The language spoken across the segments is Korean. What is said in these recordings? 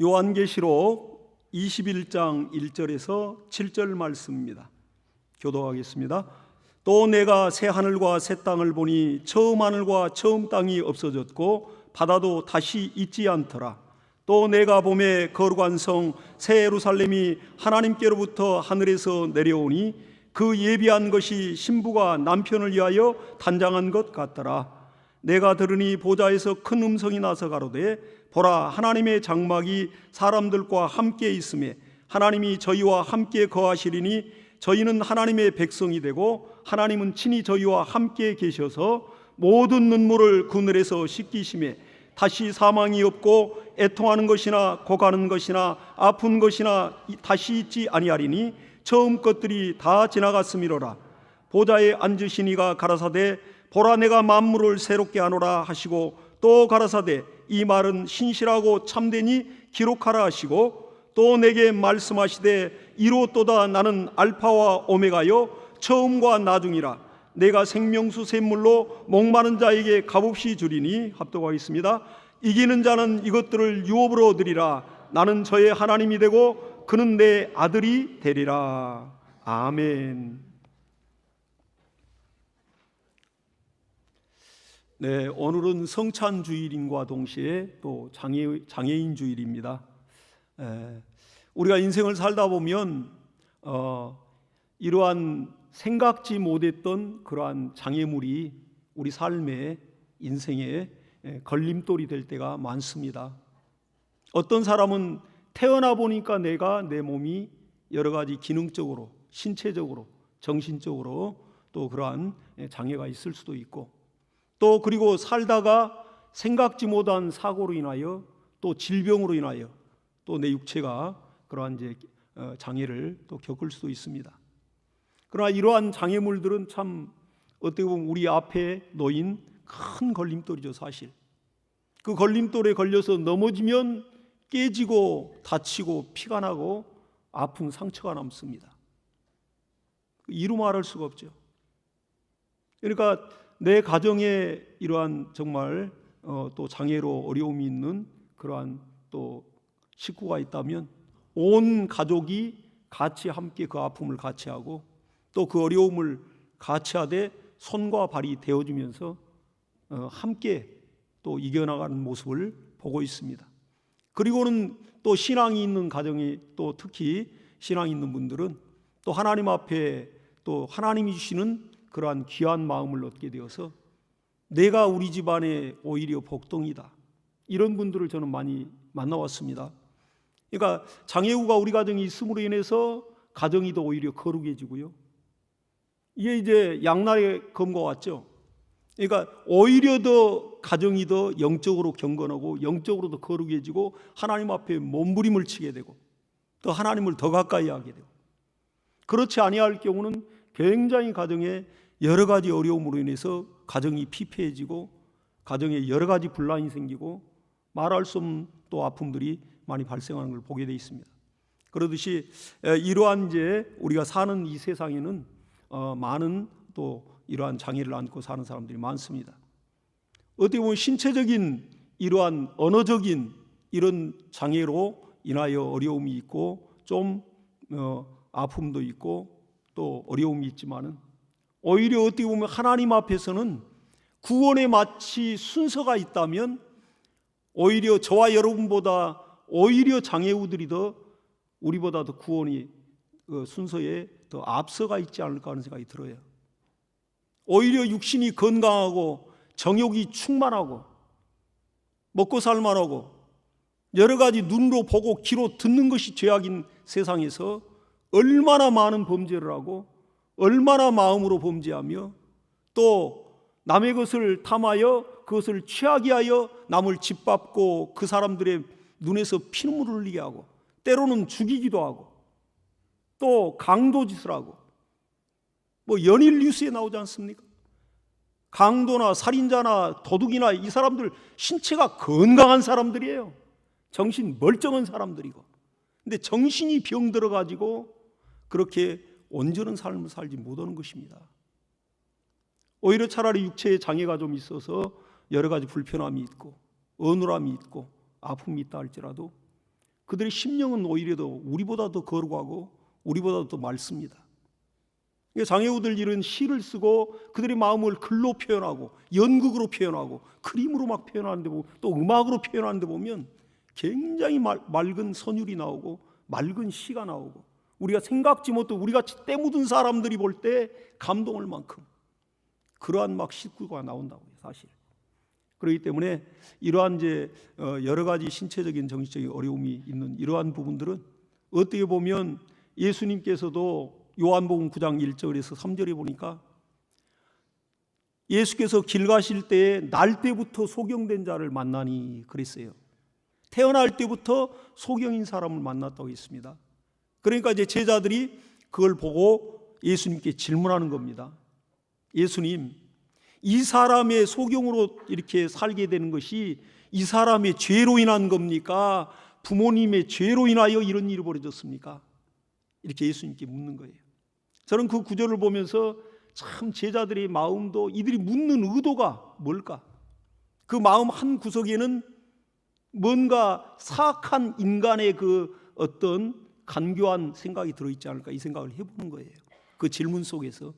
요한계시록 21장 1절에서 7절 말씀입니다. 교독하겠습니다. 또 내가 새 하늘과 새 땅을 보니 처음 하늘과 처음 땅이 없어졌고 바다도 다시 있지 않더라. 또 내가 보매 거룩한 성 새 예루살렘이 하나님께로부터 하늘에서 내려오니 그 예비한 것이 신부가 남편을 위하여 단장한 것 같더라. 내가 들으니 보좌에서 큰 음성이 나서 가로되 보라, 하나님의 장막이 사람들과 함께 있음에 하나님이 저희와 함께 거하시리니 저희는 하나님의 백성이 되고 하나님은 친히 저희와 함께 계셔서 모든 눈물을 그늘에서 씻기심에 다시 사망이 없고 애통하는 것이나 고가는 것이나 아픈 것이나 다시 있지 아니하리니 처음 것들이 다 지나갔음이로라. 보좌에 앉으신 이가 가라사대 보라, 내가 만물을 새롭게 하노라 하시고 또 가라사대 이 말은 신실하고 참되니 기록하라 하시고 또 내게 말씀하시되 이로또다 나는 알파와 오메가요 처음과 나중이라. 내가 생명수 샘물로 목마른 자에게 값없이 주리니 합독하겠습니다. 이기는 자는 이것들을 유업으로 얻으리라. 나는 저의 하나님이 되고 그는 내 아들이 되리라. 아멘. 네, 오늘은 성찬 주일인과 동시에 또 장애인 주일입니다. 우리가 인생을 살다 보면 이러한 생각지 못했던 그러한 장애물이 우리 삶의 인생에 걸림돌이 될 때가 많습니다. 어떤 사람은 태어나 보니까 내 몸이 여러 가지 기능적으로, 신체적으로, 정신적으로 또 그러한 장애가 있을 수도 있고, 또 그리고 살다가 생각지 못한 사고로 인하여 또 질병으로 인하여 또 내 육체가 그러한 장애를 또 겪을 수도 있습니다. 그러나 이러한 장애물들은 참 어떻게 보면 우리 앞에 놓인 큰 걸림돌이죠, 사실. 그 걸림돌에 걸려서 넘어지면 깨지고 다치고 피가 나고 아픈 상처가 남습니다. 이루 말할 수가 없죠. 그러니까 내 가정에 이러한 정말 또 장애로 어려움이 있는 그러한 또 식구가 있다면 온 가족이 같이 함께 그 아픔을 같이 하고 또 그 어려움을 같이 하되 손과 발이 되어주면서 함께 또 이겨나가는 모습을 보고 있습니다. 그리고는 또 신앙이 있는 가정이 또 특히 신앙이 있는 분들은 또 하나님 앞에 또 하나님이 주시는 그러한 귀한 마음을 얻게 되어서 내가 우리 집안에 오히려 복덩이다, 이런 분들을 저는 많이 만나왔습니다. 그러니까 장애우가 우리 가정에 있음으로 인해서 가정이 더 오히려 거룩해지고요. 이게 이제 양날의 검과 같죠. 그러니까 오히려 더 가정이 더 영적으로 경건하고 영적으로 더 거룩해지고 하나님 앞에 몸부림을 치게 되고 또 하나님을 더 가까이 하게 되고, 그렇지 아니할 경우는 굉장히 가정에 여러 가지 어려움으로 인해서 가정이 피폐해지고 가정에 여러 가지 분란이 생기고 말할 수 없는 또 아픔들이 많이 발생하는 걸 보게 되어 있습니다. 그러듯이 이러한 우리가 사는 이 세상에는 많은 또 이러한 장애를 안고 사는 사람들이 많습니다. 어떻게 보면 신체적인 이러한 언어적인 이런 장애로 인하여 어려움이 있고 좀 아픔도 있고 또 어려움이 있지만은 오히려 어떻게 보면 하나님 앞에서는 구원에 마치 순서가 있다면 오히려 저와 여러분보다 오히려 장애우들이 더 우리보다 더 구원이 순서에 더 앞서가 있지 않을까 하는 생각이 들어요. 오히려 육신이 건강하고 정욕이 충만하고 먹고 살만하고 여러 가지 눈으로 보고 귀로 듣는 것이 죄악인 세상에서 얼마나 많은 범죄를 하고 얼마나 마음으로 범죄하며 또 남의 것을 탐하여 그것을 취하게 하여 남을 짓밟고 그 사람들의 눈에서 피눈물을 흘리게 하고 때로는 죽이기도 하고 또 강도짓을 하고 연일 뉴스에 나오지 않습니까? 강도나 살인자나 도둑이나 이 사람들 신체가 건강한 사람들이에요. 정신 멀쩡한 사람들이고, 근데 정신이 병들어 가지고 그렇게 온전한 삶을 살지 못하는 것입니다. 오히려 차라리 육체에 장애가 좀 있어서 여러 가지 불편함이 있고 어눌함이 있고 아픔이 있다 할지라도 그들의 심령은 오히려 더 우리보다 더 거룩하고 우리보다 더 맑습니다. 장애우들 이런 시를 쓰고 그들의 마음을 글로 표현하고 연극으로 표현하고 그림으로 막 표현하는데 또 음악으로 표현하는데 보면 굉장히 맑은 선율이 나오고 맑은 시가 나오고 우리가 생각지 못한 우리같이 때 묻은 사람들이 볼 때 감동할 만큼 그러한 막 시구가 나온다고요, 사실. 그렇기 때문에 이러한 이제 여러 가지 신체적인 정신적인 어려움이 있는 이러한 부분들은 어떻게 보면 예수님께서도 요한복음 9장 1절에서 3절에 보니까 예수께서 길 가실 때에 날 때부터 소경된 자를 만나니 그랬어요. 태어날 때부터 소경인 사람을 만났다고 했습니다. 그러니까 이제 제자들이 그걸 보고 예수님께 질문하는 겁니다. 예수님, 이 사람의 소경으로 이렇게 살게 되는 것이 이 사람의 죄로 인한 겁니까? 부모님의 죄로 인하여 이런 일이 벌어졌습니까? 이렇게 예수님께 묻는 거예요. 저는 그 구절을 보면서 참 제자들의 마음도 이들이 묻는 의도가 뭘까? 그 마음 한 구석에는 뭔가 사악한 인간의 그 어떤 간교한 생각이 들어있지 않을까 이 생각을 해보는 거예요. 그 질문 속에서.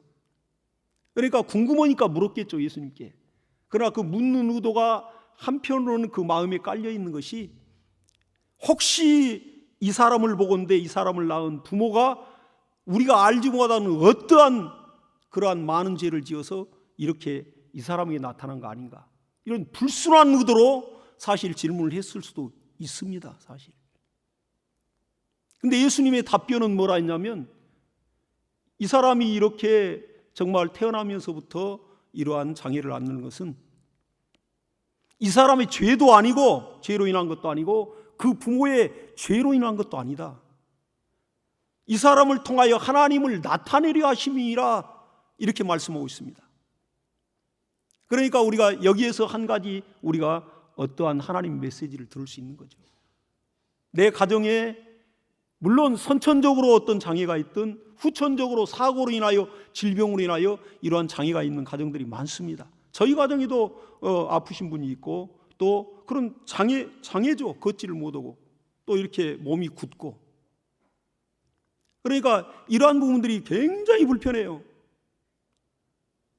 그러니까 궁금하니까 물었겠죠, 예수님께. 그러나 그 묻는 의도가 한편으로는 그 마음에 깔려 있는 것이 혹시 이 사람을 보건대 이 사람을 낳은 부모가 우리가 알지 못하는 어떠한 그러한 많은 죄를 지어서 이렇게 이 사람에게 나타난 거 아닌가, 이런 불순한 의도로 사실 질문을 했을 수도 있습니다, 사실. 근데 예수님의 답변은 뭐라 했냐면 이 사람이 이렇게 정말 태어나면서부터 이러한 장애를 갖는 것은 이 사람의 죄도 아니고 죄로 인한 것도 아니고 그 부모의 죄로 인한 것도 아니다. 이 사람을 통하여 하나님을 나타내려 하심이라 이렇게 말씀하고 있습니다. 그러니까 우리가 여기에서 한 가지 우리가 어떠한 하나님 메시지를 들을 수 있는 거죠. 내 가정에 물론 선천적으로 어떤 장애가 있든 후천적으로 사고로 인하여 질병으로 인하여 이러한 장애가 있는 가정들이 많습니다. 저희 가정에도 아프신 분이 있고 또 그런 장애죠. 걷지를 못하고 또 이렇게 몸이 굳고, 그러니까 이러한 부분들이 굉장히 불편해요.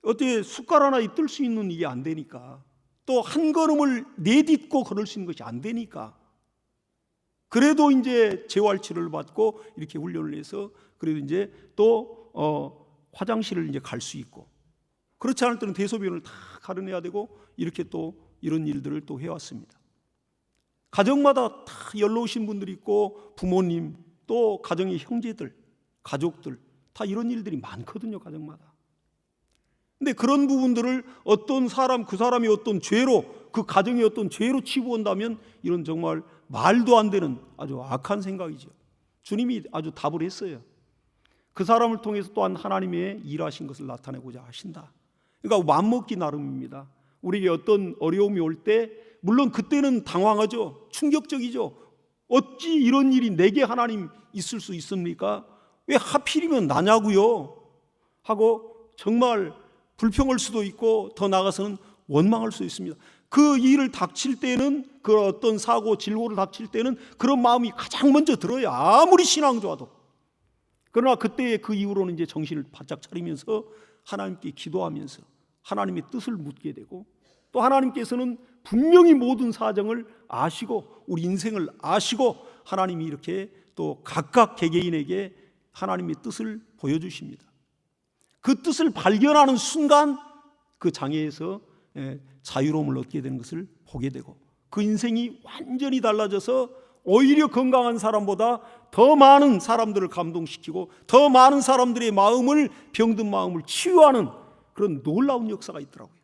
어떻게 숟갈 하나 뜰 수 있는 이게 안 되니까, 또 한 걸음을 내딛고 걸을 수 있는 것이 안 되니까, 그래도 이제 재활치료를 받고 이렇게 훈련을 해서 그래도 이제 또 화장실을 이제 갈 수 있고, 그렇지 않을 때는 대소변을 다 가려내야 되고 이렇게 또 이런 일들을 또 해왔습니다. 가정마다 다 연로우신 분들이 있고 부모님 또 가정의 형제들, 가족들 다 이런 일들이 많거든요, 가정마다. 근데 그런 부분들을 어떤 사람, 그 사람이 어떤 죄로, 그 가정이 어떤 죄로 치부한다면 이런 정말 말도 안 되는 아주 악한 생각이죠. 주님이 아주 답을 했어요. 그 사람을 통해서 또한 하나님의 일하신 것을 나타내고자 하신다. 그러니까 맘먹기 나름입니다. 우리에게 어떤 어려움이 올 때 물론 그때는 당황하죠. 충격적이죠. 어찌 이런 일이 내게 하나님 있을 수 있습니까? 왜 하필이면 나냐고요? 하고 정말 불평할 수도 있고 더 나아가서는 원망할 수도 있습니다. 그 일을 닥칠 때는, 그 어떤 사고 질고를 닥칠 때는 그런 마음이 가장 먼저 들어요. 아무리 신앙 좋아도. 그러나 그때 그 이후로는 이제 정신을 바짝 차리면서 하나님께 기도하면서 하나님의 뜻을 묻게 되고, 또 하나님께서는 분명히 모든 사정을 아시고 우리 인생을 아시고 하나님이 이렇게 또 각각 개개인에게 하나님의 뜻을 보여주십니다. 그 뜻을 발견하는 순간 그 장애에서 자유로움을 얻게 되는 것을 보게 되고, 그 인생이 완전히 달라져서 오히려 건강한 사람보다 더 많은 사람들을 감동시키고 더 많은 사람들의 마음을, 병든 마음을 치유하는 그런 놀라운 역사가 있더라고요.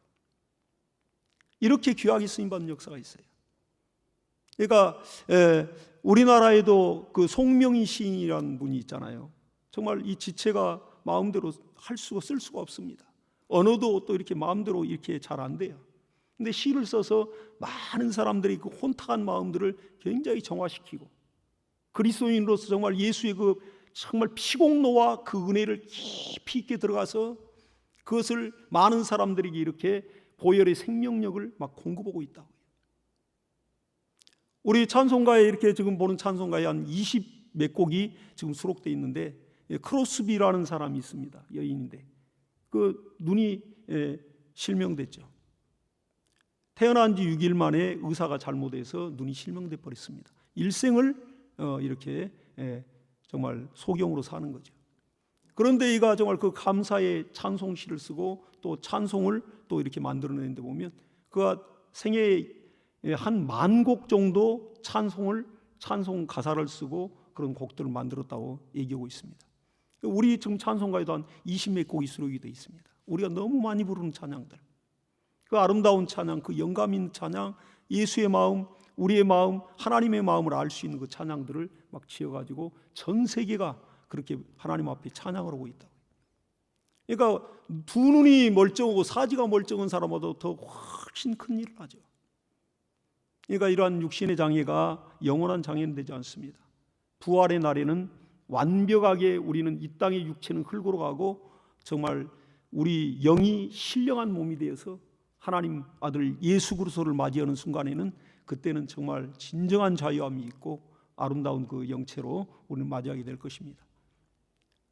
이렇게 귀하게 쓰임받는 역사가 있어요. 그러니까 우리나라에도 그 송명희 시인이라는 분이 있잖아요. 정말 이 지체가 마음대로 할 수가, 쓸 수가 없습니다. 언어도 또 이렇게 마음대로 이렇게 잘 안 돼요. 근데 시를 써서 많은 사람들이 그 혼탁한 마음들을 굉장히 정화시키고, 그리스도인으로서 정말 예수의 그 정말 피공로와 그 은혜를 깊이 있게 들어가서 그것을 많은 사람들에게 이렇게 보혈의 생명력을 막 공급하고 있다고요. 우리 찬송가에 이렇게 지금 보는 찬송가에 한 20 몇 곡이 지금 수록되어 있는데 크로스비라는 사람이 있습니다. 여인인데 그 눈이 실명됐죠. 태어난 지 6일 만에 의사가 잘못해서 눈이 실명돼 버렸습니다. 일생을 이렇게 정말 소경으로 사는 거죠. 그런데 이가 정말 그 감사의 찬송시를 쓰고 또 찬송을 또 이렇게 만들어내는데 보면 그가 생애에 한 10,000곡 정도 찬송 가사를 쓰고 그런 곡들을 만들었다고 얘기하고 있습니다. 우리 지금 찬송가에도 한 20몇 곡이 수록이 되어 있습니다. 우리가 너무 많이 부르는 찬양들, 그 아름다운 찬양, 그 영감 있는 찬양, 예수의 마음, 우리의 마음, 하나님의 마음을 알 수 있는 그 찬양들을 막 지어가지고 전 세계가 그렇게 하나님 앞에 찬양을 하고 있다고. 그러니까 두 눈이 멀쩡하고 사지가 멀쩡한 사람보다 더 훨씬 큰 일을 하죠. 그러니까 이러한 육신의 장애가 영원한 장애는 되지 않습니다. 부활의 날에는 완벽하게 우리는 이 땅의 육체는 흙으로 가고 정말 우리 영이 신령한 몸이 되어서 하나님 아들 예수 그리스도를 맞이하는 순간에는 그때는 정말 진정한 자유함이 있고 아름다운 그 영체로 우리는 맞이하게 될 것입니다.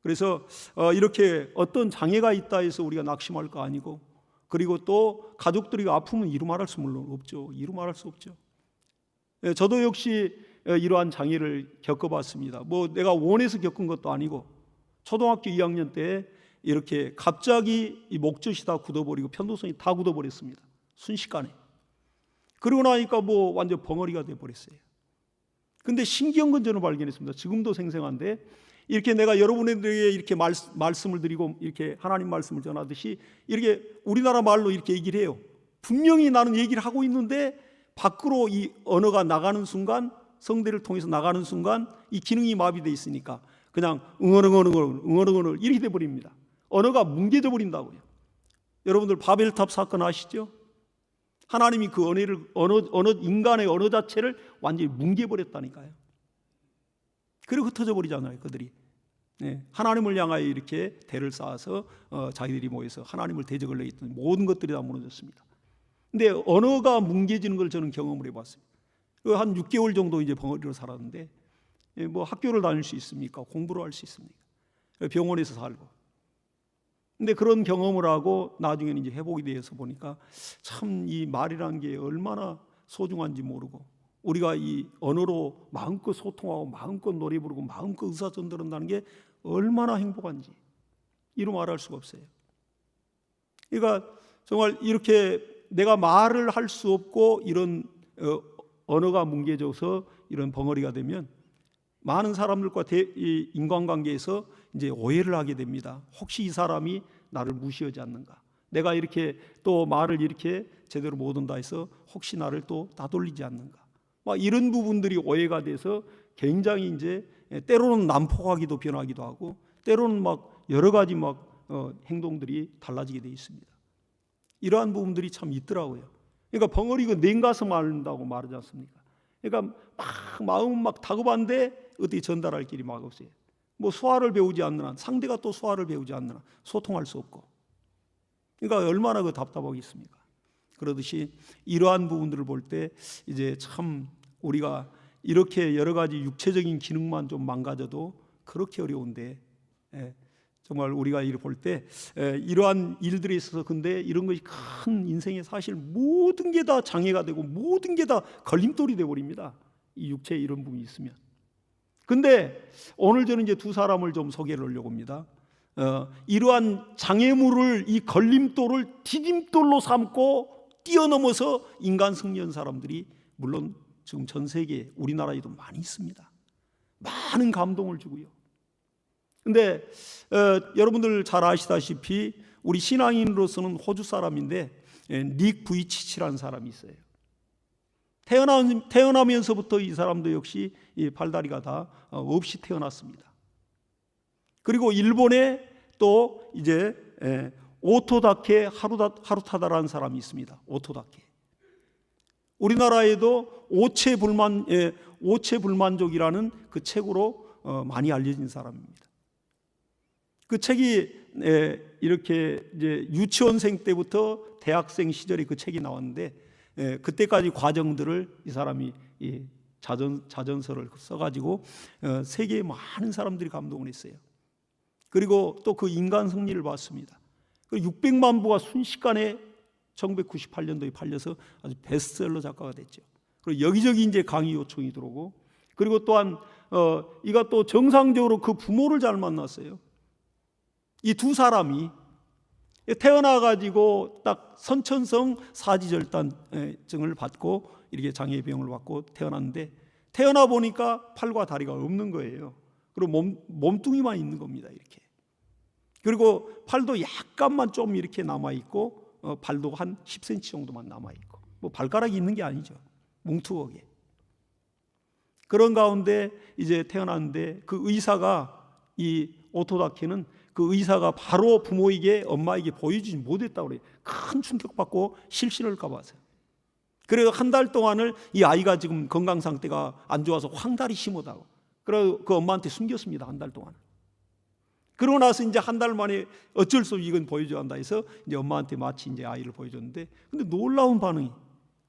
그래서 이렇게 어떤 장애가 있다 해서 우리가 낙심할 거 아니고, 그리고 또 가족들이 아프면 이루 말할 수 물론 없죠. 이루 말할 수 없죠. 저도 역시 이러한 장애를 겪어봤습니다. 뭐 내가 원해서 겪은 것도 아니고 초등학교 2학년 때 이렇게 갑자기 이 목젖이 다 굳어버리고 편도선이 다 굳어버렸습니다. 순식간에. 그러고 나니까 뭐 완전 벙어리가 돼버렸어요. 근데 신기한 건 저는 발견했습니다. 지금도 생생한데 이렇게 내가 여러분들에게 이렇게 말씀을 드리고 이렇게 하나님 말씀을 전하듯이 이렇게 우리나라 말로 이렇게 얘기를 해요. 분명히 나는 얘기를 하고 있는데 밖으로 이 언어가 나가는 순간, 성대를 통해서 나가는 순간 이 기능이 마비되어 있으니까 그냥 응얼응얼 이렇게 돼버립니다. 언어가 뭉개져 버린다고요. 여러분들 바벨탑 사건 아시죠? 하나님이 그 인간의 언어 자체를 완전히 뭉개버렸다니까요. 그리고 흩어져 버리잖아요, 그들이. 하나님을 향하여 이렇게 대를 쌓아서 자기들이 모여서 하나님을 대적을 내했던 모든 것들이 다 무너졌습니다. 근데 언어가 뭉개지는 걸 저는 경험을 해봤어요. 한 6개월 정도 이제 벙어리로 살았는데 뭐 학교를 다닐 수 있습니까? 공부를 할 수 있습니까? 병원에서 살고. 근데 그런 경험을 하고 나중에는 이제 회복이 되어서 보니까 참 이 말이라는 게 얼마나 소중한지 모르고, 우리가 이 언어로 마음껏 소통하고 마음껏 노래 부르고 마음껏 의사전달한다는 게 얼마나 행복한지 이루 말할 수가 없어요. 그러니까 정말 이렇게 내가 말을 할 수 없고 이런 언어가 뭉개져서 이런 벙어리가 되면 많은 사람들과 이 인간관계에서 이제 오해를 하게 됩니다. 혹시 이 사람이 나를 무시하지 않는가? 내가 이렇게 또 말을 이렇게 제대로 못한다 해서 혹시 나를 또 따돌리지 않는가? 막 이런 부분들이 오해가 돼서 굉장히 이제 때로는 난폭하기도 변하기도 하고 때로는 막 여러 가지 막 행동들이 달라지게 돼 있습니다. 이러한 부분들이 참 있더라고요. 그러니까 벙어리가 냉가서 말한다고 말하지 않습니까? 그러니까 막 마음은 막 다급한데 어떻게 전달할 길이 막 없어요. 뭐 수화를 배우지 않는 한, 상대가 또 수화를 배우지 않는 한 소통할 수 없고. 그러니까 얼마나 그 답답하겠습니까? 그러듯이 이러한 부분들을 볼 때 이제 참 우리가 이렇게 여러 가지 육체적인 기능만 좀 망가져도 그렇게 어려운데 정말 우리가 이를 볼 때 이러한 일들에 있어서 근데 이런 것이 큰 인생의 사실 모든 게 다 장애가 되고 모든 게 다 걸림돌이 되어 버립니다. 이 육체에 이런 부분이 있으면. 근데 오늘 저는 이제 두 사람을 좀 소개를 하려고 합니다. 이러한 장애물을, 이 걸림돌을 디딤돌로 삼고 뛰어넘어서 인간 승리한 사람들이 물론 지금 전 세계 우리나라에도 많이 있습니다. 많은 감동을 주고요. 근데 여러분들 잘 아시다시피 우리 신앙인으로서는 호주 사람인데 닉 부이치치라는 사람이 있어요. 태어나면서부터 이 사람도 역시 이 팔다리가 다 없이 태어났습니다. 그리고 일본에 또 이제 오토다케 하루타다라는 사람이 있습니다. 오토다케. 우리나라에도 오체불만족이라는 그 책으로 많이 알려진 사람입니다. 그 책이 이렇게 이제 유치원생 때부터 대학생 시절에 그 책이 나왔는데 그때까지 과정들을 이 사람이 자전서를 써가지고 세계의 많은 사람들이 감동을 했어요. 그리고 또 그 인간 승리를 봤습니다. 600만 부가 순식간에 1998년도에 팔려서 아주 베스트셀러 작가가 됐죠. 그리고 여기저기 이제 강의 요청이 들어오고, 그리고 또한 이가 또 정상적으로 그 부모를 잘 만났어요. 이 두 사람이 태어나가지고 딱 선천성 사지절단증을 받고 이렇게 장애병을 받고 태어났는데, 태어나 보니까 팔과 다리가 없는 거예요. 그리고 몸뚱이만 있는 겁니다. 이렇게. 그리고 팔도 약간만 좀 이렇게 남아있고, 발도 한 10cm 정도만 남아있고, 뭐 발가락이 있는 게 아니죠. 뭉툭하게. 그런 가운데 이제 태어났는데, 그 의사가, 이 오토다케는 그 의사가 바로 부모에게, 엄마에게 보여주지 못했다고 그래요. 큰 충격받고 실신을까 봐서요. 그래서 한 달 동안을 이 아이가 지금 건강 상태가 안 좋아서 황달이 심하다고, 그래서 그 엄마한테 숨겼습니다. 한 달 동안. 그러고 나서 이제 한 달 만에 어쩔 수 없이 이건 보여줘야 한다 해서 이제 엄마한테 마치 이제 아이를 보여줬는데, 근데 놀라운 반응이,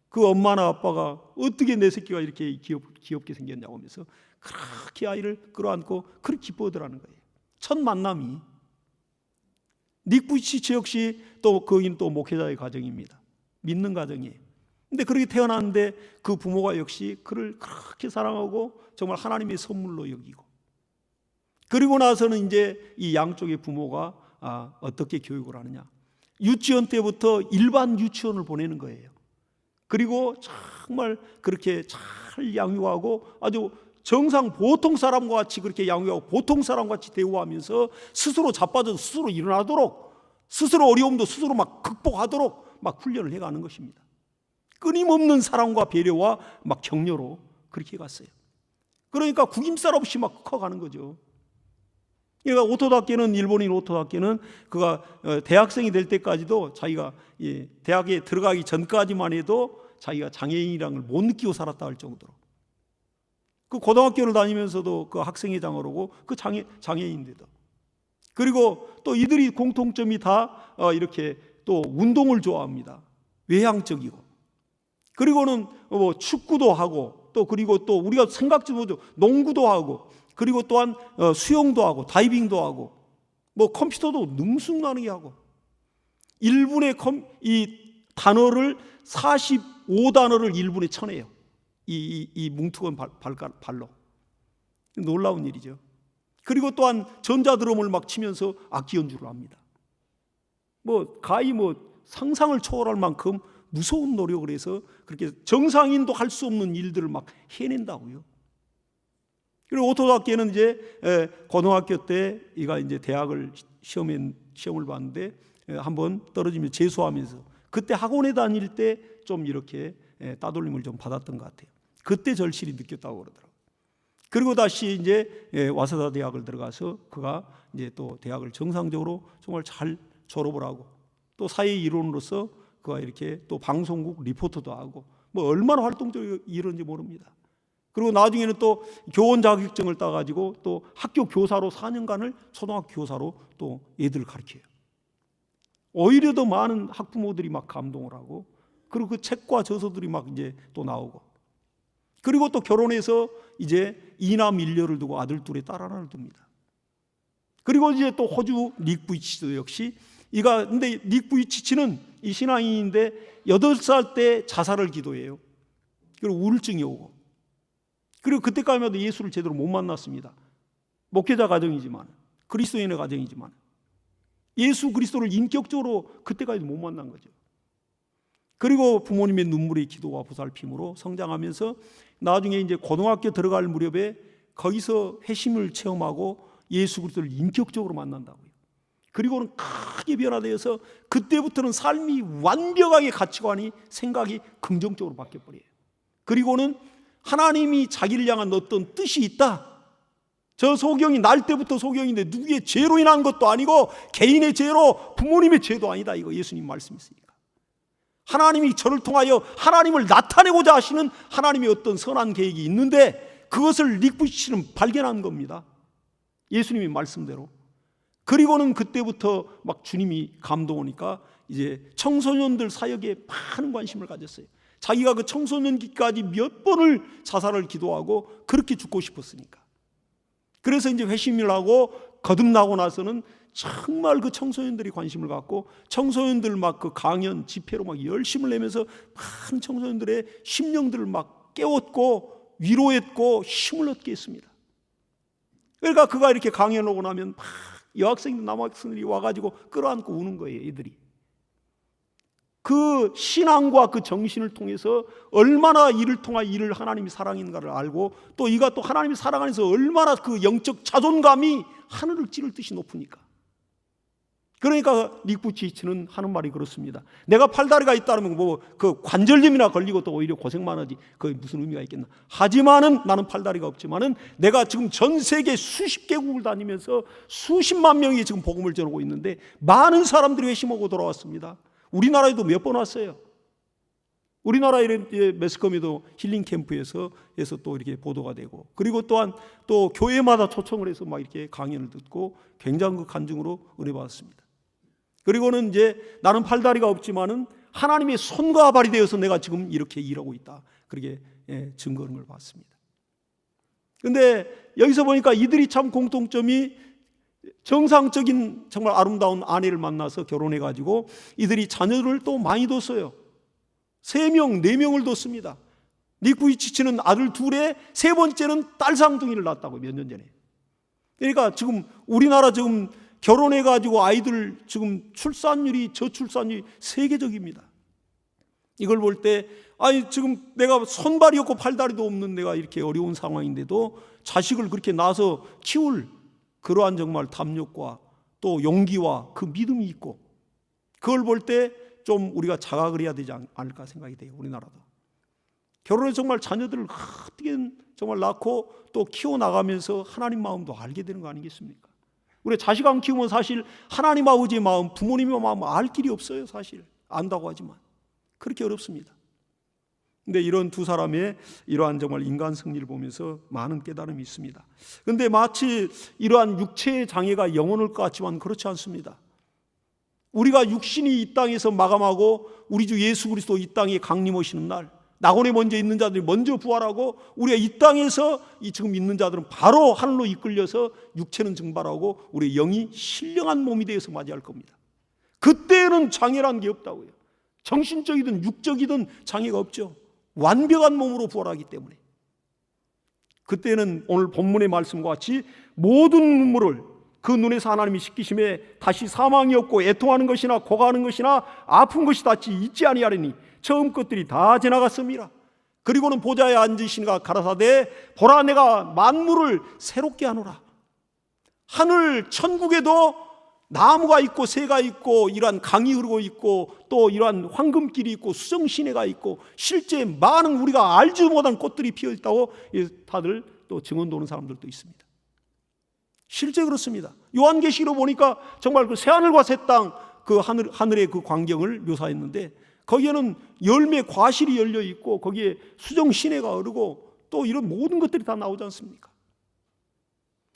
그 엄마나 아빠가 어떻게 내 새끼가 이렇게 귀엽게 생겼냐고 하면서 그렇게 아이를 끌어안고 그렇게 기뻐하더라는 거예요. 첫 만남이. 닉 부이치치 역시 또 거긴 또 목회자의 가정입니다. 믿는 가정이에요. 근데 그렇게 태어났는데 그 부모가 역시 그를 그렇게 사랑하고 정말 하나님의 선물로 여기고, 그리고 나서는 이제 이 양쪽의 부모가 어떻게 교육을 하느냐, 유치원 때부터 일반 유치원을 보내는 거예요. 그리고 정말 그렇게 잘 양육하고 아주 정상 보통 사람과 같이 그렇게 양육하고 보통 사람과 같이 대우하면서 스스로 자빠져서 스스로 일어나도록, 스스로 어려움도 스스로 막 극복하도록 막 훈련을 해가는 것입니다. 끊임없는 사랑과 배려와 막 격려로 그렇게 갔어요. 그러니까 구김살 없이 막 커가는 거죠. 그러니까 오토다케는, 일본인 오토다케는 그가 대학생이 될 때까지도 자기가 대학에 들어가기 전까지만 해도 자기가 장애인이라는 걸 못 느끼고 살았다 할 정도로, 그 고등학교를 다니면서도 그 학생회장을 하고 그 장애인인데도, 그리고 또 이들이 공통점이 다 이렇게 또 운동을 좋아합니다. 외향적이고, 그리고는 뭐 축구도 하고, 또 그리고 또 우리가 생각지 못한 농구도 하고, 그리고 또한 수영도 하고 다이빙도 하고, 뭐 컴퓨터도 능숙나게 하고, 1분에 이 단어를 45단어를 1분에 쳐내요. 이 뭉툭한 발로. 놀라운 일이죠. 그리고 또한 전자드럼을 막 치면서 악기 연주를 합니다. 뭐 가히 뭐 상상을 초월할 만큼 무서운 노력을 해서 그렇게 정상인도 할 수 없는 일들을 막 해낸다고요. 그리고 오토다케는 이제 고등학교 때 이가 이제 대학을 시험을 봤는데 한번 떨어지면 재수하면서, 그때 학원에 다닐 때 좀 이렇게 따돌림을 좀 받았던 것 같아요. 그때 절실히 느꼈다고 그러더라고요. 그리고 다시 이제 와세다 대학을 들어가서 그가 이제 또 대학을 정상적으로 정말 잘 졸업을 하고, 또 사회 일원으로서 그가 이렇게 또 방송국 리포터도 하고, 뭐 얼마나 활동적으로 이런지 모릅니다. 그리고 나중에는 또 교원 자격증을 따가지고 또 학교 교사로 4년간을 초등학교 교사로 또 애들을 가르쳐요. 오히려 더 많은 학부모들이 막 감동을 하고, 그리고 그 책과 저서들이 막 이제 또 나오고, 그리고 또 결혼해서 이제 이남 일녀를 두고 아들 둘에 딸 하나를 둡니다. 그리고 이제 또 호주 닉 부이치치도 역시 이가, 근데 닉 부이치치는 이 신앙인인데 8살 때 자살을 기도해요. 그리고 우울증이 오고, 그리고 그때까지만 해도 예수를 제대로 못 만났습니다. 목회자 가정이지만, 그리스도인의 가정이지만 예수 그리스도를 인격적으로 그때까지도 못 만난 거죠. 그리고 부모님의 눈물의 기도와 보살핌으로 성장하면서 나중에 이제 고등학교 들어갈 무렵에 거기서 회심을 체험하고 예수 그리스도를 인격적으로 만난다고요. 그리고는 크게 변화되어서 그때부터는 삶이 완벽하게 가치관이, 생각이 긍정적으로 바뀌어버려요. 그리고는 하나님이 자기를 향한 어떤 뜻이 있다. 저 소경이 날 때부터 소경인데 누구의 죄로 인한 것도 아니고 개인의 죄로, 부모님의 죄도 아니다. 이거 예수님 말씀이있으니까. 하나님이 저를 통하여 하나님을 나타내고자 하시는 하나님의 어떤 선한 계획이 있는데 그것을 닉 부이치치는 발견한 겁니다. 예수님의 말씀대로. 그리고는 그때부터 막 주님이 감동하니까 이제 청소년들 사역에 많은 관심을 가졌어요. 자기가 그 청소년기까지 몇 번을 자살을 기도하고 그렇게 죽고 싶었으니까. 그래서 이제 회심을 하고 거듭나고 나서는 정말 그 청소년들이 관심을 갖고 청소년들 막 그 강연 집회로 막 열심을 내면서 많은 청소년들의 심령들을 막 깨웠고 위로했고 힘을 얻게 했습니다. 그러니까 그가 이렇게 강연을 오고 나면 막 여학생들 남학생들이 와가지고 끌어안고 우는 거예요. 이들이 그 신앙과 그 정신을 통해서 얼마나 이를 통한 이를 하나님이 사랑인가를 알고 또 이가 또 하나님이 사랑 안에서 얼마나 그 영적 자존감이 하늘을 찌를 듯이 높으니까. 그러니까 닉 부치치는 하는 말이 그렇습니다. 내가 팔다리가 있다면 뭐 그 관절염이나 걸리고 또 오히려 고생만 하지 그게 무슨 의미가 있겠나. 하지만은 나는 팔다리가 없지만은 내가 지금 전 세계 수십 개국을 다니면서 수십만 명이 지금 복음을 전하고 있는데 많은 사람들이 회심하고 돌아왔습니다. 우리나라에도 몇 번 왔어요. 우리나라의 매스컴에도 힐링 캠프에서 또 이렇게 보도가 되고, 그리고 또한 또 교회마다 초청을 해서 막 이렇게 강연을 듣고 굉장한 그 간증으로 은혜 받았습니다. 그리고는 이제 나는 팔다리가 없지만은 하나님의 손과 발이 되어서 내가 지금 이렇게 일하고 있다. 그렇게 증거하는 걸 봤습니다. 그런데 여기서 보니까 이들이 참 공통점이 정상적인 정말 아름다운 아내를 만나서 결혼해가지고 이들이 자녀를 또 많이 뒀어요. 3명, 4명을 뒀습니다. 닉 부치치는 아들 2에 세 번째는 딸 쌍둥이를 낳았다고 몇 년 전에. 그러니까 지금 우리나라 지금 결혼해가지고 아이들 지금 출산율이 저출산율이 세계적입니다. 이걸 볼 때 아니 지금 내가 손발이 없고 팔다리도 없는 내가 이렇게 어려운 상황인데도 자식을 그렇게 낳아서 키울 그러한 정말 담력과 또 용기와 그 믿음이 있고, 그걸 볼 때 좀 우리가 자각을 해야 되지 않을까 생각이 돼요. 우리나라도 결혼해서 정말 자녀들을 어떻게든 정말 낳고 또 키워나가면서 하나님 마음도 알게 되는 거 아니겠습니까? 우리 자식 안 키우면 사실 하나님 아버지의 마음, 부모님의 마음 알 길이 없어요. 사실 안다고 하지만 그렇게 어렵습니다. 근데 이런 두 사람의 이러한 정말 인간 승리를 보면서 많은 깨달음이 있습니다. 근데 마치 이러한 육체의 장애가 영원할 것 같지만 그렇지 않습니다. 우리가 육신이 이 땅에서 마감하고 우리 주 예수 그리스도 이 땅에 강림하시는 날, 낙원에 먼저 있는 자들이 먼저 부활하고 우리가 이 땅에서 이 지금 있는 자들은 바로 하늘로 이끌려서 육체는 증발하고 우리의 영이 신령한 몸이 되어서 맞이할 겁니다. 그때는 장애란 게 없다고요. 정신적이든 육적이든 장애가 없죠. 완벽한 몸으로 부활하기 때문에. 그때는 오늘 본문의 말씀과 같이 모든 눈물을 그 눈에서 하나님이 씻기심에 다시 사망이 없고 애통하는 것이나 고가하는 것이나 아픈 것이 다시 있지 아니하리니 처음 것들이 다 지나갔습니다. 그리고는 보좌에 앉으시니가 가라사대 보라 내가 만물을 새롭게 하노라. 하늘 천국에도 나무가 있고 새가 있고 이러한 강이 흐르고 있고 또 이러한 황금길이 있고 수정시내가 있고 실제 많은 우리가 알지 못한 꽃들이 피어 있다고 다들 또 증언도 오는 사람들도 있습니다. 실제 그렇습니다. 요한계시로 보니까 정말 그 새하늘과 새 땅 그 하늘의 그 광경을 묘사했는데 거기에는 열매 과실이 열려 있고 거기에 수정 시내가 흐르고 또 이런 모든 것들이 다 나오지 않습니까?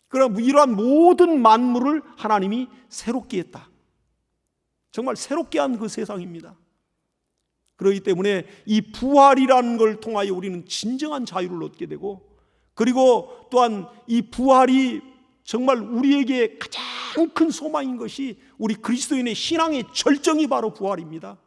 그럼 이러한 모든 만물을 하나님이 새롭게 했다. 정말 새롭게 한 그 세상입니다. 그렇기 때문에 이 부활이라는 걸 통하여 우리는 진정한 자유를 얻게 되고, 그리고 또한 이 부활이 정말 우리에게 가장 큰 소망인 것이 우리 그리스도인의 신앙의 절정이 바로 부활입니다.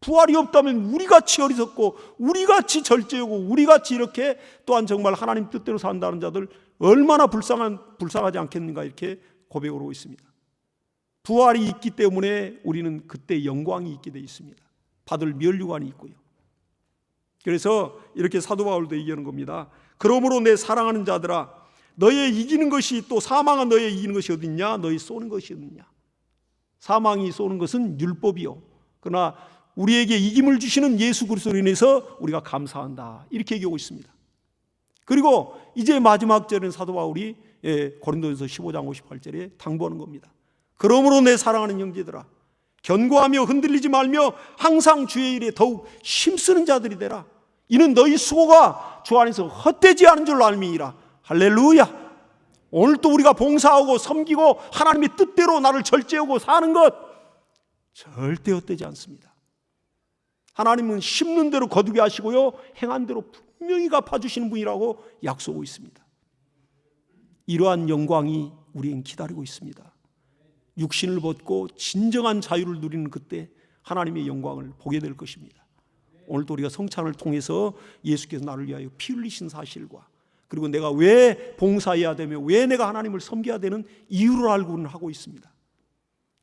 부활이 없다면 우리같이 어리석고 우리같이 절제하고 우리같이 이렇게 또한 정말 하나님 뜻대로 산다는 자들 얼마나 불쌍하지 않겠는가 이렇게 고백을 하고 있습니다. 부활이 있기 때문에 우리는 그때 영광이 있게 되어 있습니다. 받을 면류관이 있고요. 그래서 이렇게 사도 바울도 얘기하는 겁니다. 그러므로 내 사랑하는 자들아 너의 이기는 것이 또 사망은 너의 이기는 것이 어딨냐? 너희 쏘는 것이 어딨냐? 사망이 쏘는 것은 율법이요. 그러나 우리에게 이김을 주시는 예수 그리스도로 인해서 우리가 감사한다. 이렇게 얘기하고 있습니다. 그리고 이제 마지막 절은 사도 바울이 고린도전서 15장 58절에 당부하는 겁니다. 그러므로 내 사랑하는 형제들아 견고하며 흔들리지 말며 항상 주의 일에 더욱 힘쓰는 자들이 되라. 이는 너희 수고가 주 안에서 헛되지 않은 줄 알미니라. 할렐루야. 오늘 또 우리가 봉사하고 섬기고 하나님의 뜻대로 나를 절제하고 사는 것 절대 헛되지 않습니다. 하나님은 심는 대로 거두게 하시고요, 행한 대로 분명히 갚아주시는 분이라고 약속하고 있습니다. 이러한 영광이 우리에겐 기다리고 있습니다. 육신을 벗고 진정한 자유를 누리는 그때 하나님의 영광을 보게 될 것입니다. 오늘도 우리가 성찬을 통해서 예수께서 나를 위하여 피 흘리신 사실과, 그리고 내가 왜 봉사해야 되며 왜 내가 하나님을 섬겨야 되는 이유를 알고는 하고 있습니다.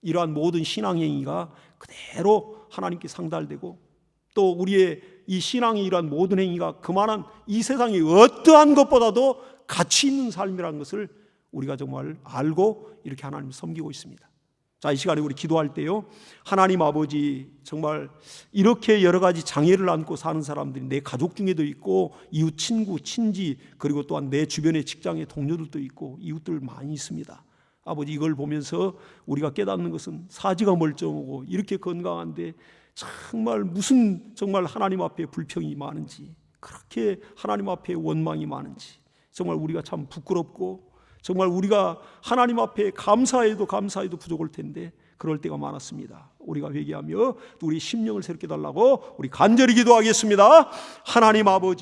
이러한 모든 신앙행위가 그대로 하나님께 상달되고, 또 우리의 이 신앙의 이러한 모든 행위가 그만한 이 세상의 어떠한 것보다도 가치 있는 삶이라는 것을 우리가 정말 알고 이렇게 하나님을 섬기고 있습니다. 자, 이 시간에 우리 기도할 때요, 하나님 아버지, 정말 이렇게 여러 가지 장애를 안고 사는 사람들이 내 가족 중에도 있고, 이웃 친구, 친지, 그리고 또한 내 주변의 직장의 동료들도 있고, 이웃들 많이 있습니다. 아버지, 이걸 보면서 우리가 깨닫는 것은 사지가 멀쩡하고 이렇게 건강한데 정말 무슨 정말 하나님 앞에 불평이 많은지, 그렇게 하나님 앞에 원망이 많은지, 정말 우리가 참 부끄럽고, 정말 우리가 하나님 앞에 감사해도 부족할 텐데 그럴 때가 많았습니다. 우리가 회개하며 우리 심령을 새롭게 달라고 우리 간절히 기도하겠습니다. 하나님 아버지,